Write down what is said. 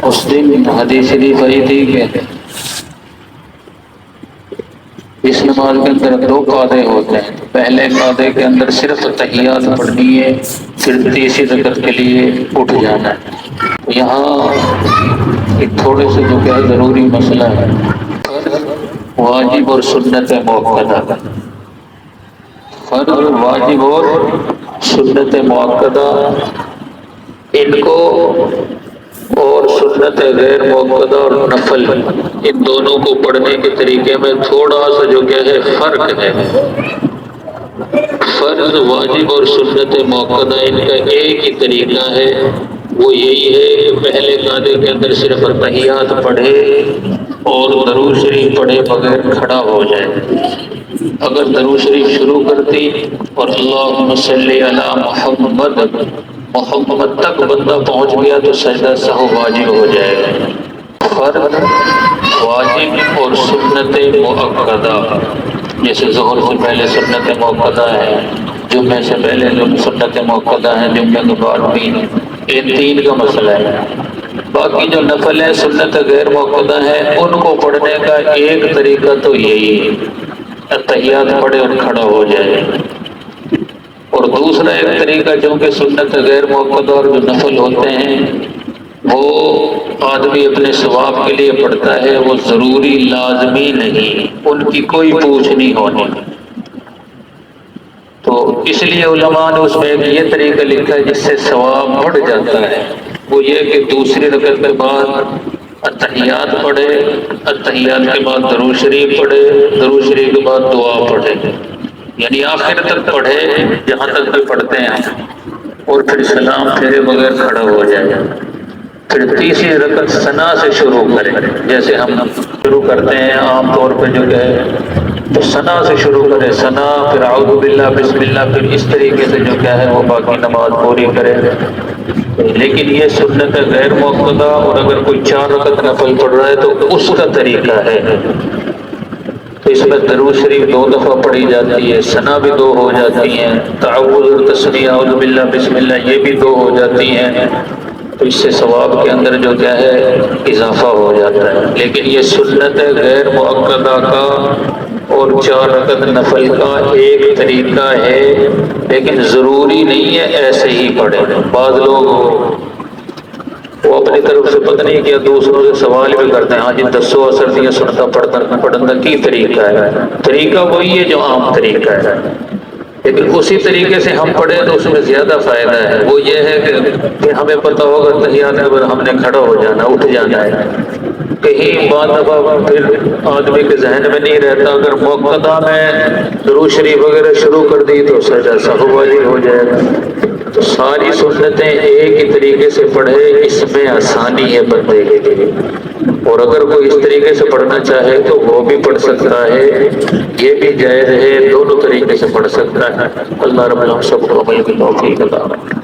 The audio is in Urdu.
اس دن حدیث شریف آئی تھی کہ اس نماز کے اندر دو قاعدے ہوتے ہیں. پہلے قاعدے کے اندر صرف تحیات پڑھنی ہے، پھر تیسری رکعت کے لیے اٹھ جانا ہے. یہاں ایک تھوڑے سے جو کہ ضروری مسئلہ ہے، واجب اور سنت موقدہ. فرض، واجب اور سنت موقدہ، ان کو اور سنت غیر موقدہ اور نفل، ان دونوں کو پڑھنے کے طریقے میں تھوڑا سا جو کیا ہے فرق ہے. فرض، واجب اور سنت موقدہ ان کا ایک ہی طریقہ ہے، وہ یہی ہے کہ پہلے قاعدے کے اندر صرف تحیات پڑھے اور درود شریف پڑھے بغیر کھڑا ہو جائے. اگر درود شریف شروع کرتی اور اللہم صلی علی محمد، محمد تک بندہ پہنچ گیا تو سجدہ سہو واجب ہو جائے گا. فرض، واجب اور سنت مؤکدہ، جیسے ظہر سے پہلے سنت موقدہ ہے، جمعے سے پہلے جو سنت موقدہ ہے، جمعے کے بعد بھی، ان تین کا مسئلہ ہے. باقی جو نفل ہے، سنت غیر موقدہ ہے، ان کو پڑھنے کا ایک طریقہ تو یہی ہے، تحیات پڑھے اور کھڑا ہو جائے. اور دوسرا ایک طریقہ جو کہ سنت غیر موقدہ اور جو نفل ہوتے ہیں وہ آدمی اپنے ثواب کے لیے پڑھتا ہے، وہ ضروری لازمی نہیں، ان کی کوئی پوچھ نہیں ہونی. تو اس لیے علماء نے اس میں ایک یہ طریقہ لکھا ہے جس سے ثواب بڑھ جاتا ہے، وہ یہ کہ دوسری رکعت کے بعد اتحیات پڑھے، اتحیات کے بعد درود شریف پڑھے، درود شریف کے بعد دعا پڑھے، یعنی آخر تک پڑھے جہاں تک بھی پڑھتے ہیں، اور پھر سلام پھیرے بغیر کھڑا ہو جائے. پھر تیسری رکعت ثنا سے شروع کریں، جیسے ہم شروع کرتے ہیں عام طور پہ جو کہ تو ثنا سے شروع کرے، ثنا پھر اعوذ باللہ، بسم اللہ، پھر اس طریقے سے جو کیا ہے وہ باقی نماز پوری کرے. لیکن یہ سنت غیر موقدہ، اور اگر کوئی 4 رکعت نفل پڑھ رہا ہے تو اس کا طریقہ ہے. تو اس میں درود شریف 2 دفعہ پڑھی جاتی ہے، ثنا بھی 2 ہو جاتی ہیں، تعوذ اور تسمیہ اعوذ باللہ بسم اللہ یہ بھی 2 ہو جاتی ہیں. تو اس سے ثواب کے اندر جو کیا ہے اضافہ ہو جاتا ہے. لیکن یہ سنت غیر مؤکدہ کا اور 4 رکعت نفل کا ایک طریقہ ہے، لیکن ضروری نہیں ہے ایسے ہی پڑھیں. بعض لوگ وہ اپنی طرف سے پتہ نہیں کیا دوسروں سے سوال بھی کرتے ہیں، ہاں جی دسو اثر دیا سنتا پڑھنا کی طریقہ ہے. طریقہ وہی ہے جو عام طریقہ ہے، لیکن اسی طریقے سے ہم پڑھیں تو اس میں زیادہ فائدہ ہے. وہ یہ ہے کہ ہمیں پتہ ہوگا تحیات میں ہم نے کھڑا ہو جانا، اٹھ جانا ہے. کہیں بعد دفعہ پھر آدمی کے ذہن میں نہیں رہتا، اگر موقدہ میں درود شریف وغیرہ شروع کر دی تو سجدہ سہو واجب ہو جائے گا. تو ساری سنتیں ایک ہی طریقے سے پڑھے، اس میں آسانی ہے بندے کے لیے. اور اگر کوئی اس طریقے سے پڑھنا چاہے تو وہ بھی پڑھ سکتا ہے، یہ بھی جائز ہے، دونوں طریقے سے پڑھ سکتا ہے. اللہ رب العالمین سب کو عمل کی توفیق عطا فرمائے.